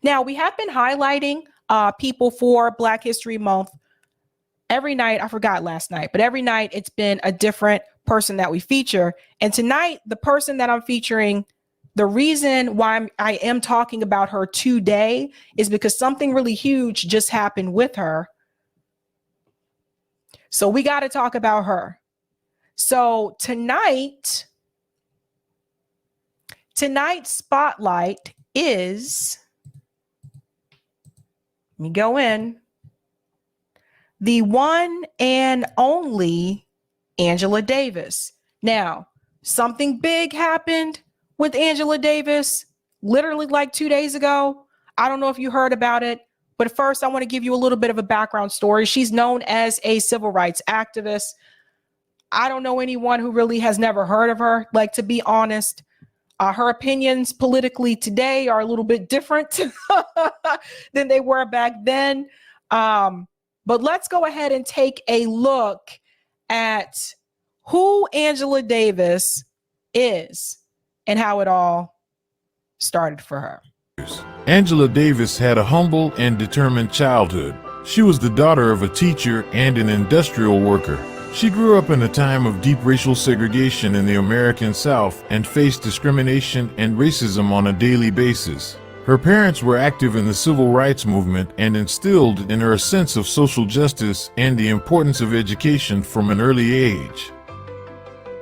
Now, we have been highlighting people for Black History Month every night. I forgot last night, but every night it's been a different person that we feature. And tonight, the person that I'm featuring, the reason why I am talking about her today is because something really huge just happened with her. So we got to talk about her. So tonight's spotlight is, let me go in, the one and only Angela Davis. Now, something big happened with Angela Davis literally like 2 days ago. I don't know if you heard about it, but first I want to give you a little bit of a background story. She's known as a civil rights activist. I don't know anyone who really has never heard of her. Like, to be honest, her opinions politically today are a little bit different than they were back then. But let's go ahead and take a look at who Angela Davis is and how it all started for her. Angela Davis had a humble and determined childhood. She was the daughter of a teacher and an industrial worker. She grew up in a time of deep racial segregation in the American South and faced discrimination and racism on a daily basis. Her parents were active in the civil rights movement and instilled in her a sense of social justice and the importance of education from an early age.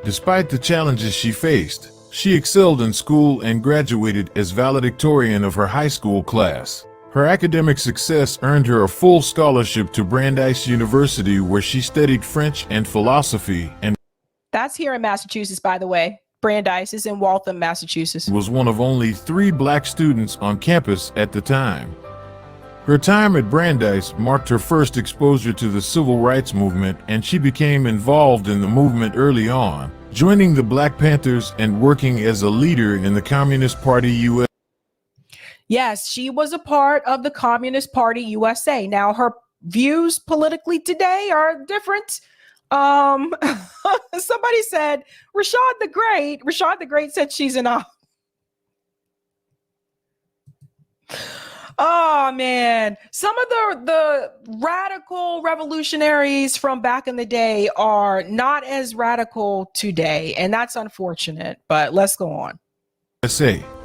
Despite the challenges she faced, she excelled in school and graduated as valedictorian of her high school class. Her academic success earned her a full scholarship to Brandeis University, where she studied French and philosophy, and that's here in Massachusetts, by the way. Brandeis is in Waltham, Massachusetts. Was one of only 3 Black students on campus at the time. Her time at Brandeis marked her first exposure to the civil rights movement, and she became involved in the movement early on, joining the Black Panthers and working as a leader in the Communist Party USA. Yes, she was a part of the Communist Party USA. Now, her views politically today are different. Somebody said Rashad the Great said she's an oh man, some of the radical revolutionaries from back in the day are not as radical today, and that's unfortunate, but let's go on.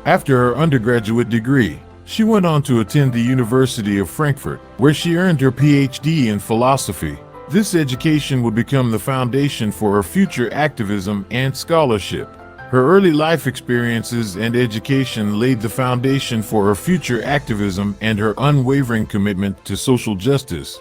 After her undergraduate degree, she went on to attend the University of Frankfurt, where she earned her PhD in philosophy. This education would become the foundation for her future activism and scholarship. Her early life experiences and education laid the foundation for her future activism and her unwavering commitment to social justice.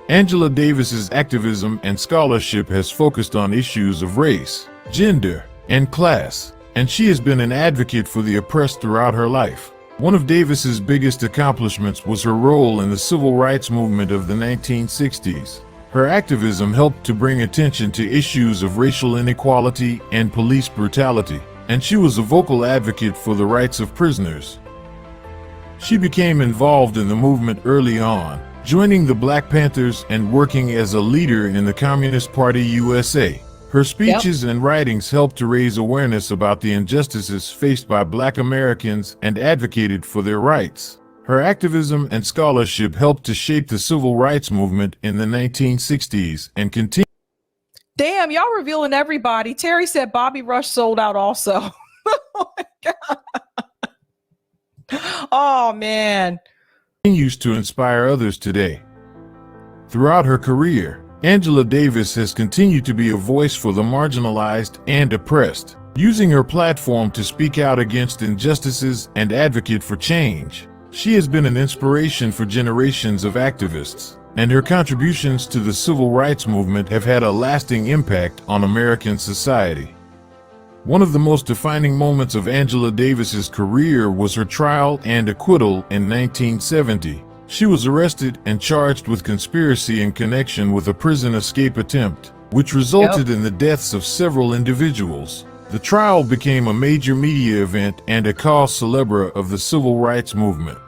Angela Davis's activism and scholarship has focused on issues of race, gender, and class, and she has been an advocate for the oppressed throughout her life. One of Davis's biggest accomplishments was her role in the civil rights movement of the 1960s. Her activism helped to bring attention to issues of racial inequality and police brutality, and she was a vocal advocate for the rights of prisoners. She became involved in the movement early on, joining the Black Panthers and working as a leader in the Communist Party USA. Her speeches and writings helped to raise awareness about the injustices faced by Black Americans and advocated for their rights. Her activism and scholarship helped to shape the civil rights movement in the 1960s and continued. Damn, y'all revealing everybody. Terry said Bobby Rush sold out also. Oh my God. Oh man. Continues to inspire others today. Throughout her career, Angela Davis has continued to be a voice for the marginalized and oppressed, using her platform to speak out against injustices and advocate for change. She has been an inspiration for generations of activists, and her contributions to the civil rights movement have had a lasting impact on American society. One of the most defining moments of Angela Davis's career was her trial and acquittal in 1970. She was arrested and charged with conspiracy in connection with a prison escape attempt, which resulted in the deaths of several individuals. The trial became a major media event and a cause célèbre of the civil rights movement.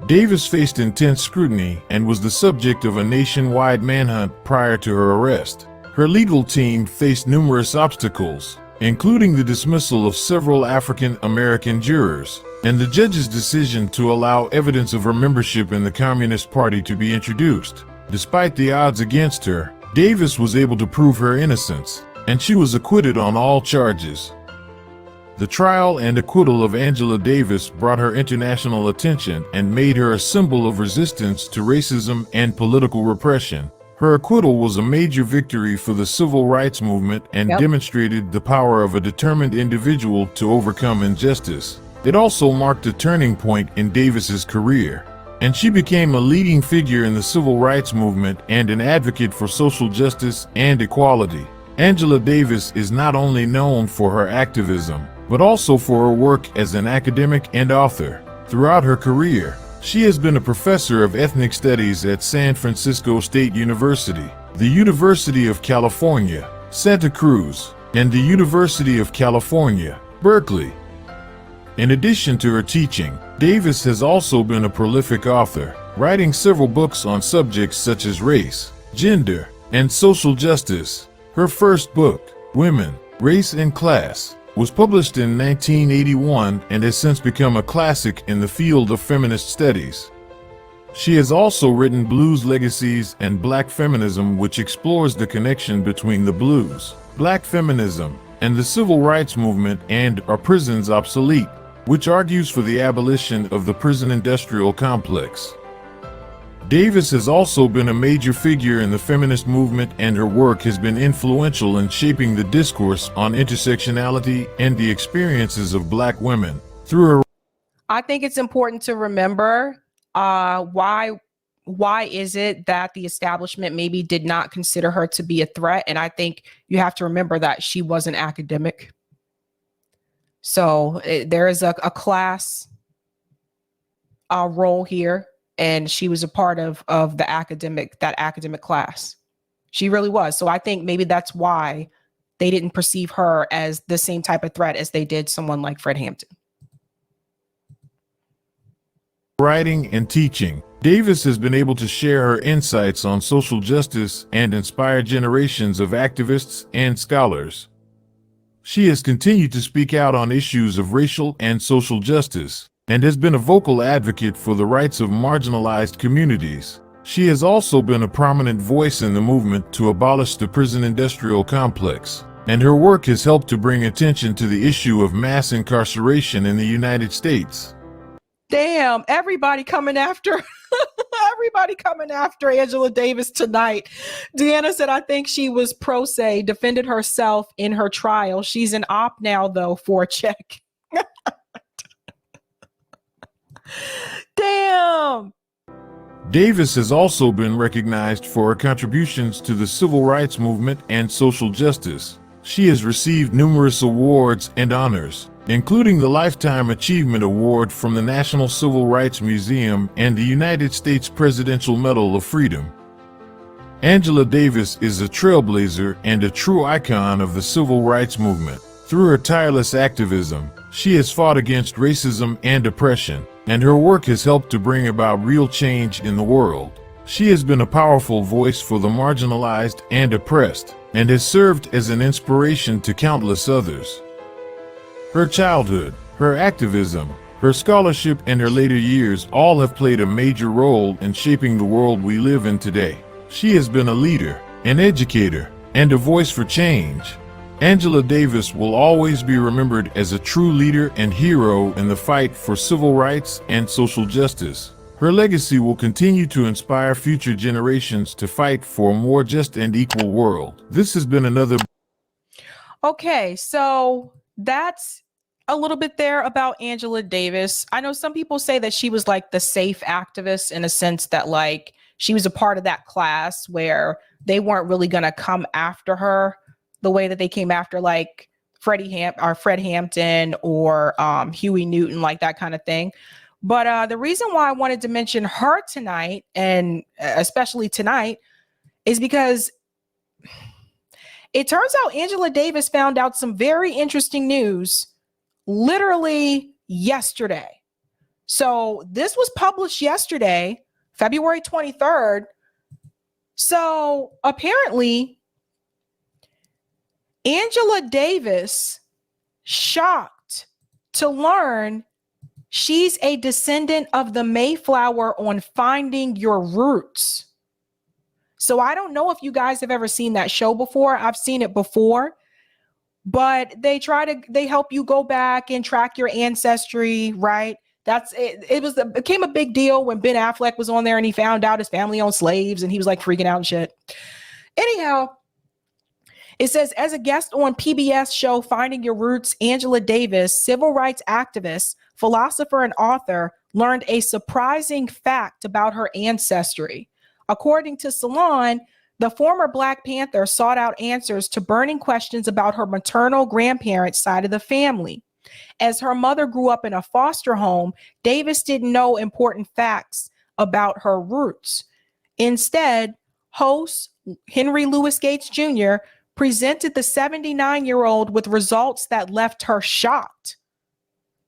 Davis faced intense scrutiny and was the subject of a nationwide manhunt prior to her arrest. Her legal team faced numerous obstacles, including the dismissal of several African American jurors, and the judge's decision to allow evidence of her membership in the Communist Party to be introduced. Despite the odds against her, Davis was able to prove her innocence, and she was acquitted on all charges. The trial and acquittal of Angela Davis brought her international attention and made her a symbol of resistance to racism and political repression. Her acquittal was a major victory for the civil rights movement and demonstrated the power of a determined individual to overcome injustice. It also marked a turning point in Davis's career, and she became a leading figure in the civil rights movement and an advocate for social justice and equality. Angela Davis is not only known for her activism, but also for her work as an academic and author. Throughout her career, she has been a professor of ethnic studies at San Francisco State University, the University of California, Santa Cruz, and the University of California, Berkeley. In addition to her teaching, Davis has also been a prolific author, writing several books on subjects such as race, gender, and social justice. Her first book, Women, Race and Class, was published in 1981 and has since become a classic in the field of feminist studies. She has also written Blues Legacies and Black Feminism, which explores the connection between the blues, black feminism, and the civil rights movement, and Are Prisons Obsolete?, which argues for the abolition of the prison industrial complex. Davis has also been a major figure in the feminist movement, and her work has been influential in shaping the discourse on intersectionality and the experiences of Black women. Through her, I think it's important to remember why is it that the establishment maybe did not consider her to be a threat? And I think you have to remember that she was an academic. So there is a class role here. And she was a part of that academic class. She really was. So I think maybe that's why they didn't perceive her as the same type of threat as they did someone like Fred Hampton. Writing and teaching, Davis has been able to share her insights on social justice and inspire generations of activists and scholars. She has continued to speak out on issues of racial and social justice, and has been a vocal advocate for the rights of marginalized communities. She has also been a prominent voice in the movement to abolish the prison industrial complex, and her work has helped to bring attention to the issue of mass incarceration in the United States. Damn, everybody coming after Angela Davis tonight. Deanna said, I think she was pro se, defended herself in her trial. She's an op now, though, for a check. Damn. Davis has also been recognized for her contributions to the civil rights movement and social justice. She has received numerous awards and honors, including the Lifetime Achievement Award from the National Civil Rights Museum and the United States Presidential Medal of Freedom. Angela Davis is a trailblazer and a true icon of the civil rights movement. Through her tireless activism, she has fought against racism and oppression, and her work has helped to bring about real change in the world. She has been a powerful voice for the marginalized and oppressed, and has served as an inspiration to countless others. Her childhood, her activism, her scholarship, and her later years all have played a major role in shaping the world we live in today. She has been a leader, an educator, and a voice for change. Angela Davis will always be remembered as a true leader and hero in the fight for civil rights and social justice. Her legacy will continue to inspire future generations to fight for a more just and equal world. This has been another. Okay, so that's a little bit there about Angela Davis. I know some people say that she was like the safe activist, in a sense that like she was a part of that class where they weren't really going to come after her the way that they came after like Fred Hampton or Huey Newton, like that kind of thing. But the reason why I wanted to mention her tonight, and especially tonight, is because it turns out Angela Davis found out some very interesting news literally yesterday. So this was published yesterday, February 23rd. So apparently Angela Davis shocked to learn she's a descendant of the Mayflower on Finding Your Roots. So I don't know if you guys have ever seen that show before. I've seen it before, but they help you go back and track your ancestry, right? That's it. It became a big deal when Ben Affleck was on there and he found out his family owned slaves and he was like freaking out and shit. Anyhow, it says, as a guest on PBS show Finding Your Roots, Angela Davis, civil rights activist, philosopher, and author, learned a surprising fact about her ancestry. According to Salon, the former Black Panther sought out answers to burning questions about her maternal grandparents' side of the family. As her mother grew up in a foster home, Davis didn't know important facts about her roots. Instead, host Henry Louis Gates Jr. presented the 79-year-old with results that left her shocked.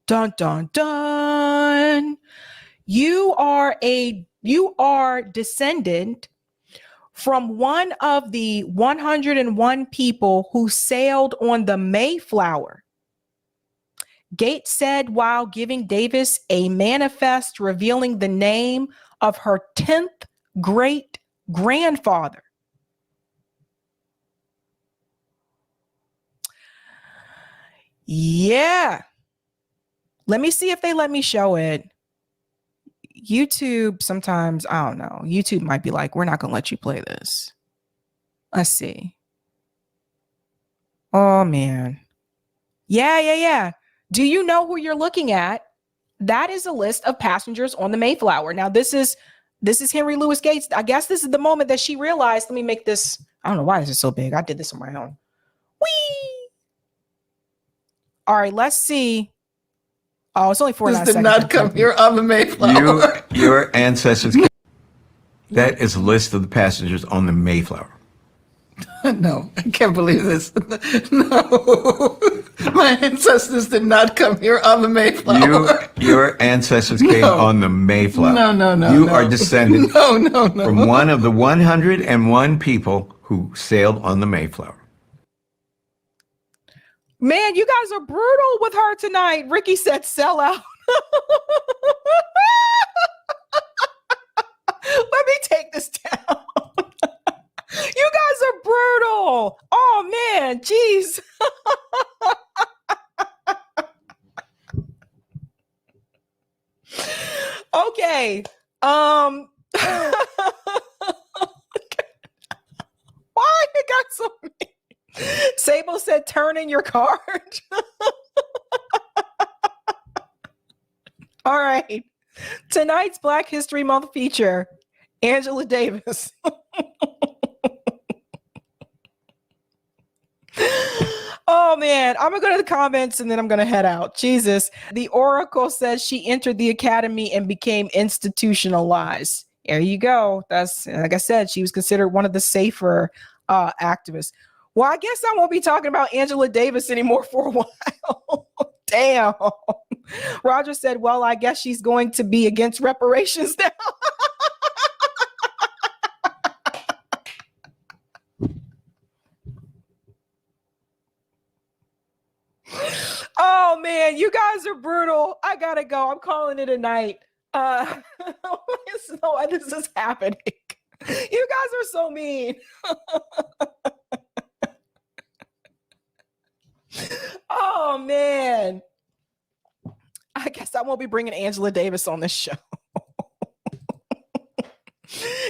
Dun, dun, dun. You are descendant from one of the 101 people who sailed on the Mayflower. Gates said while giving Davis a manifest revealing the name of her 10th great grandfather. Yeah. Let me see if they let me show it. YouTube sometimes, I don't know. YouTube might be like, we're not going to let you play this. Let's see. Oh, man. Yeah. Do you know who you're looking at? That is a list of passengers on the Mayflower. Now, this is Henry Louis Gates. I guess this is the moment that she realized, let me make this. I don't know why this is so big. I did this on my own. Whee! All right, let's see. Oh, it's only 49 seconds. This did not come here on the Mayflower. Your ancestors. That is a list of the passengers on the Mayflower. No, I can't believe this. No, my ancestors did not come here on the Mayflower. Your ancestors came on the Mayflower. No. You are descended No. from one of the 101 people who sailed on the Mayflower. Man, you guys are brutal with her tonight. Ricky said sell out. Let me take this down. You guys are brutal. Oh, man. Jeez. Okay. Why you got so many? Sable said, turn in your card. All right. Tonight's Black History Month feature, Angela Davis. Oh, man. I'm going to go to the comments and then I'm going to head out. Jesus. The Oracle says she entered the academy and became institutionalized. There you go. That's, like I said, she was considered one of the safer activists. Well, I guess I won't be talking about Angela Davis anymore for a while. Damn. Roger said, well, I guess she's going to be against reparations now. Oh, man, you guys are brutal. I got to go. I'm calling it a night. This is happening. You guys are so mean. Oh, man. I guess I won't be bringing Angela Davis on this show.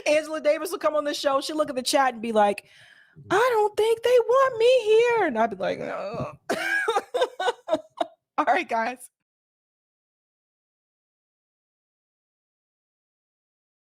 Angela Davis will come on the show. She'll look at the chat and be like, I don't think they want me here. And I'd be like, oh. All right, guys.